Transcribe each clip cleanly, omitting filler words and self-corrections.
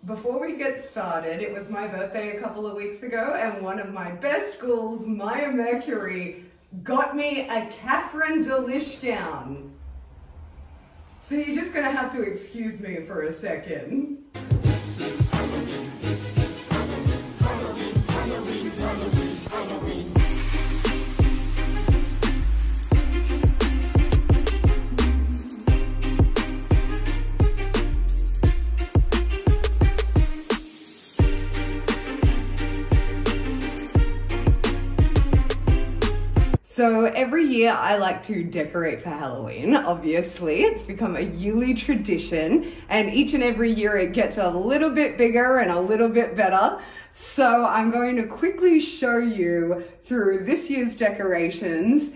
Before we get started, it was my birthday a couple of weeks ago and one of my best schools, Maya Mercury, got me a Catherine Delish gown. So you're just gonna have to excuse me for a second. This is Halloween, this is Halloween, Halloween, Halloween, Halloween, Halloween. So every year I like to decorate for Halloween, obviously. It's become a yearly tradition and each and every year it gets a little bit bigger and a little bit better. So I'm going to quickly show you through this year's decorations,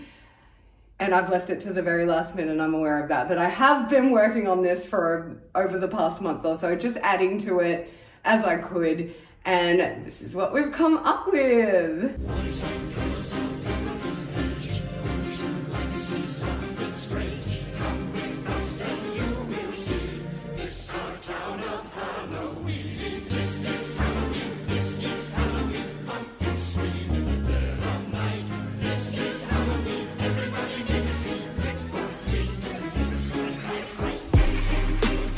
and I've left it to the very last minute, I'm aware of that, but I have been working on this for over the past month or so, just adding to it as I could, and this is what we've come up with. Something strange, come with us and you will see. This our town of Halloween. This is Halloween, this is Halloween. Pumpkins scream in the dead of night. This is Halloween, everybody make a scene. Trick or treat, it's going right, right. Something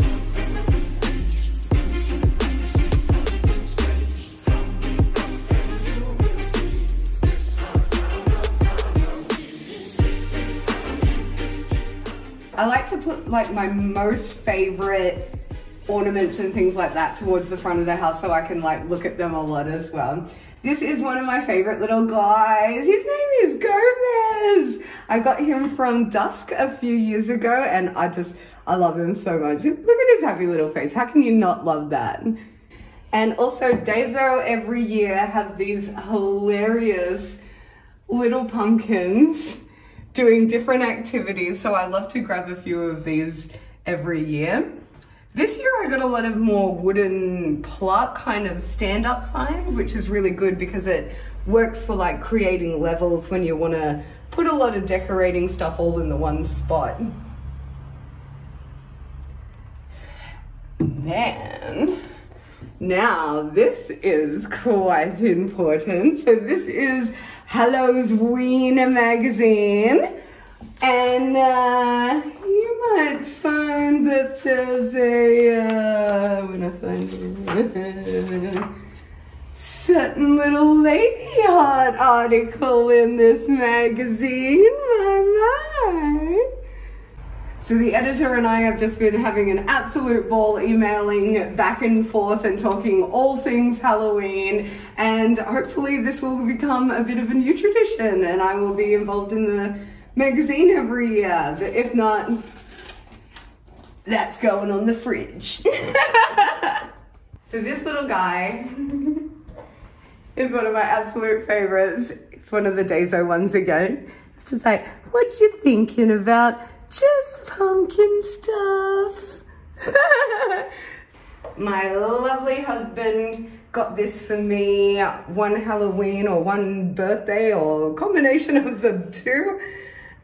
strange, come with us and you will see. This our town of Halloween. This is I like to put like my most favorite ornaments and things like that towards the front of the house so I can like look at them a lot as well. This is one of my favorite little guys. His name is Gomez. I got him from Dusk a few years ago and I love him so much. Look at his happy little face. How can you not love that? And also Daiso every year have these hilarious little pumpkins doing different activities, so I love to grab a few of these every year. This year I got a lot of more wooden plaque kind of stand-up signs, which is really good because it works for like creating levels when you want to put a lot of decorating stuff all in the one spot. Man, now this is quite important. So this is Halloween magazine, and you might find that there's a when I find it, certain little lady heart article in this magazine. My. So the editor and I have just been having an absolute ball emailing back and forth and talking all things Halloween, and hopefully this will become a bit of a new tradition and I will be involved in the magazine every year. But if not, that's going on the fridge. So this little guy is one of my absolute favorites. It's one of the Daiso ones again. It's just like, what you thinking about? Just pumpkin stuff. My lovely husband got this for me one Halloween or one birthday or a combination of the two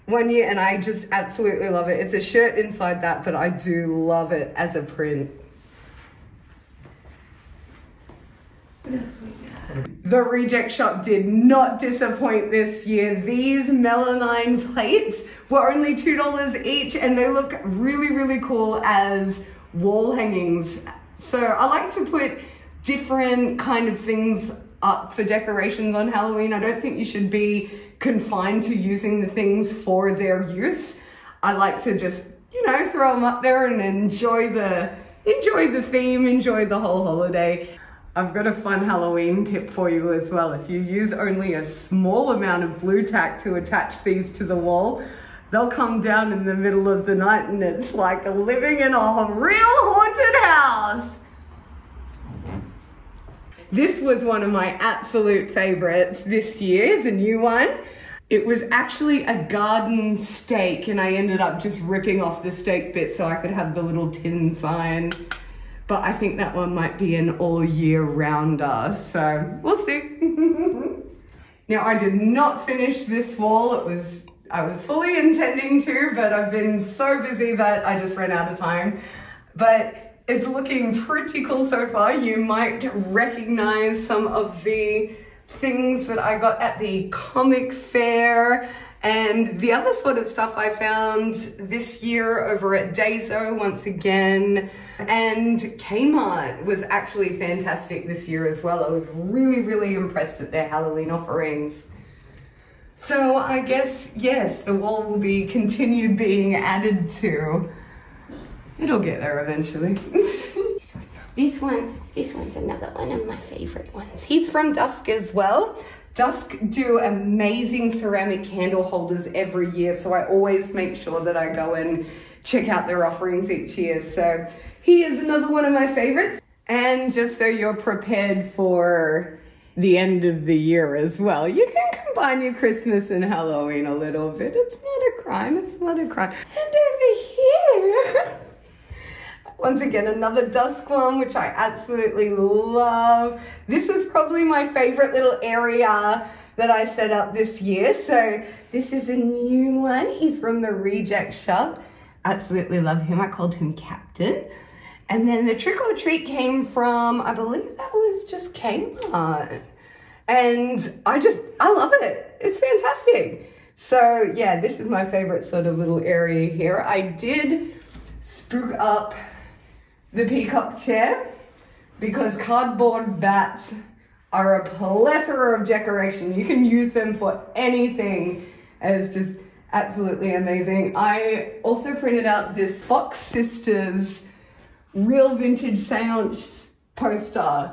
one year, and I just absolutely love it. It's a shirt inside that, but I do love it as a print. The Reject Shop did not disappoint this year. These melanine plates were only $2 each and they look really, really cool as wall hangings. So I like to put different kind of things up for decorations on Halloween. I don't think you should be confined to using the things for their use. I like to just, you know, throw them up there and enjoy the theme, enjoy the whole holiday. I've got a fun Halloween tip for you as well. If you use only a small amount of blue tack to attach these to the wall, they'll come down in the middle of the night and it's like living in a real haunted house. This was one of my absolute favorites this year, the new one. It was actually a garden stake and I ended up just ripping off the stake bit so I could have the little tin sign. But I think that one might be an all year rounder, so we'll see. Now I did not finish this wall. I was fully intending to, but I've been so busy that I just ran out of time. But It's looking pretty cool so far. You might recognize some of the things that I got at the comic fair and the other sort of stuff I found this year over at Daiso once again. And Kmart was actually fantastic this year as well. I was really, really impressed at their Halloween offerings. So I guess, yes, the wall will be continued being added to. It'll get there eventually. This one's another one of my favorite ones. He's from Dusk as well. Dusk do amazing ceramic candle holders every year, so I always make sure that I go and check out their offerings each year. So he is another one of my favorites. And just so you're prepared for the end of the year as well, you can combine your Christmas and Halloween a little bit. It's not a crime, it's not a crime. And over here, once again, another Dusk one, which I absolutely love. This was probably my favorite little area that I set up this year. So this is a new one. He's from the Reject Shop. Absolutely love him. I called him Captain. And then the Trick or Treat came from, I believe that was just Kmart. And I love it. It's fantastic. So yeah, this is my favorite sort of little area here. I did spook up the peacock chair because cardboard bats are a plethora of decoration. You can use them for anything. It's just absolutely amazing. I also printed out this Fox Sisters real vintage seance poster.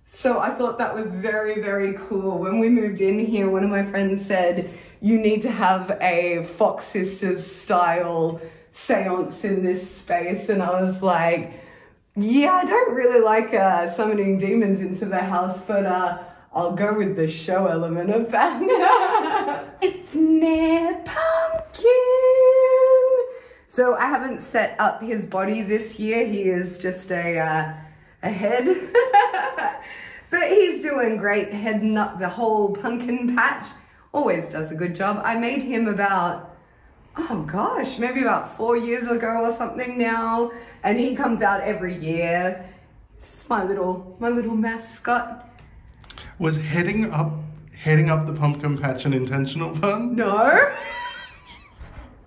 So I thought that was very, very cool. When we moved in here, one of my friends said, you need to have a Fox Sisters style seance in this space. And I was like, yeah, I don't really like summoning demons into the house, but I'll go with the show element of that. It's Mayor Pumpkin. So I haven't set up his body this year. He is just a head. But he's doing great, heading up the whole pumpkin patch. Always does a good job. I made him about, oh gosh, maybe about 4 years ago or something now. And he comes out every year. It's just my little mascot. Was heading up the pumpkin patch an intentional pun? No.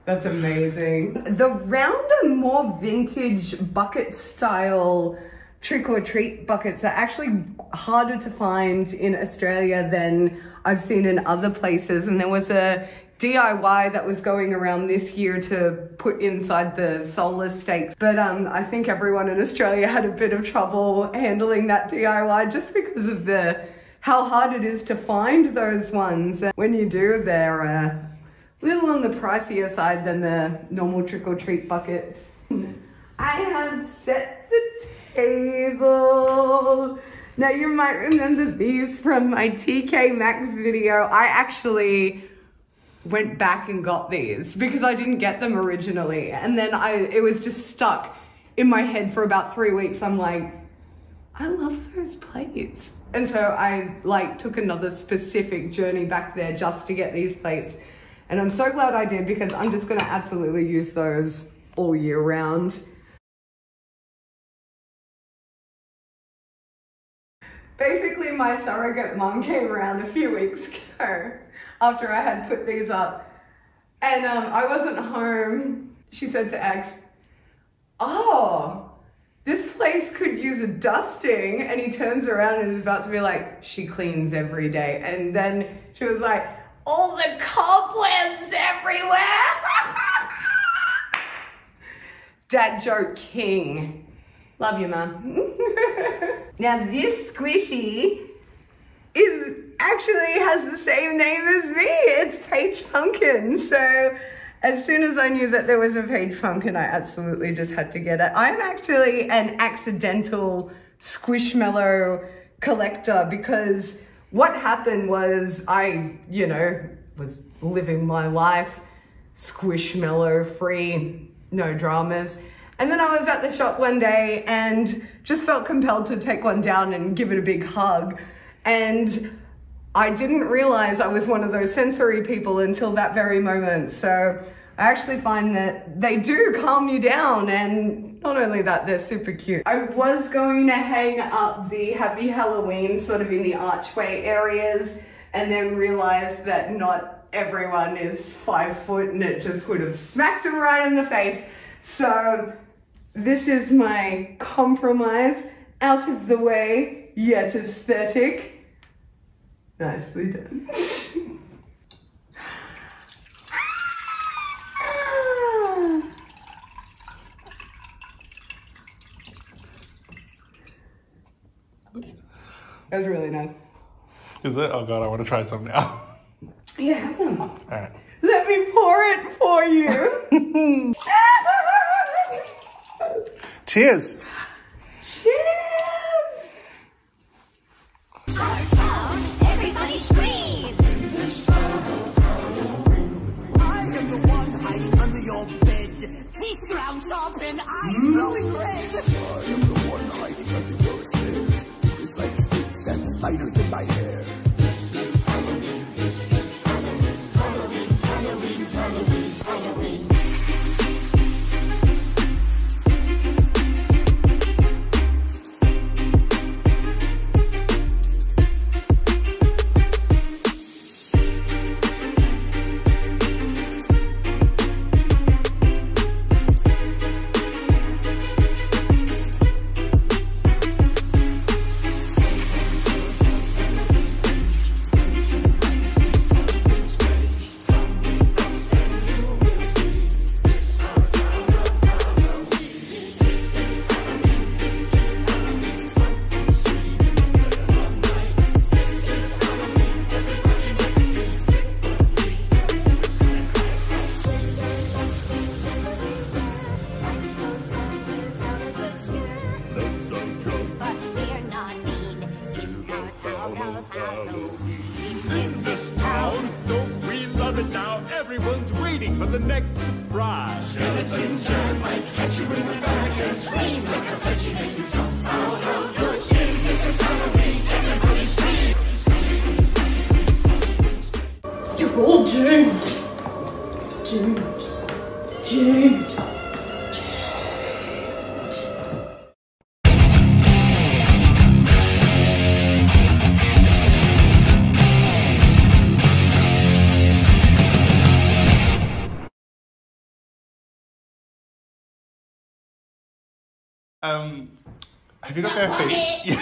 That's amazing. The rounder, more vintage bucket style trick or treat buckets are actually harder to find in Australia than I've seen in other places. And there was a DIY that was going around this year to put inside the solar stakes. But I think everyone in Australia had a bit of trouble handling that DIY just because of how hard it is to find those ones. And when you do, they're a little on the pricier side than the normal trick-or-treat buckets. I have set the table. Now you might remember these from my TK Maxx video. I actually went back and got these because I didn't get them originally. And then it was just stuck in my head for about 3 weeks. I'm like, I love those plates. And so I took another specific journey back there just to get these plates. And I'm so glad I did because I'm just gonna absolutely use those all year round. Basically, my surrogate mom came around a few weeks ago after I had put these up. And I wasn't home. She said to Axe, oh, this place could use a dusting. And he turns around and is about to be like, she cleans every day. And then she was like, all the cobwebs everywhere. Dad joke king. Love you, Mum. Now this squishy actually has the same name as me. It's Paige Pumpkin. So as soon as I knew that there was a Paige Pumpkin, I absolutely just had to get it. I'm actually an accidental Squishmallow collector because what happened was I, was living my life Squishmallow free, no dramas. And then I was at the shop one day and just felt compelled to take one down and give it a big hug. And I didn't realize I was one of those sensory people until that very moment. So I actually find that they do calm you down and not only that, they're super cute. I was going to hang up the Happy Halloween sort of in the archway areas and then realized that not everyone is 5 foot and it just would have smacked them right in the face. So this is my compromise, out of the way, yet aesthetic. Nicely done. That was really nice. Is it? Oh god, I want to try some now. Yeah, have some. Alright. Let me pour it for you. Cheers! Cheers! Everybody scream! I am the one hiding under your bed. Teeth ground sharp and eyes glowing red. I am the one hiding under your stairs. It's like snakes and spiders in my hair. This is Halloween, this is Halloween. Halloween, Halloween, Halloween, Halloween. In this town, don't we love it now? Everyone's waiting for the next surprise. Skeleton Jack might catch you in the back and scream like a virgin and you jump out of your skin. This is Halloween, everybody scream. You're all doomed. Doomed. Doomed. Have you got bare feet?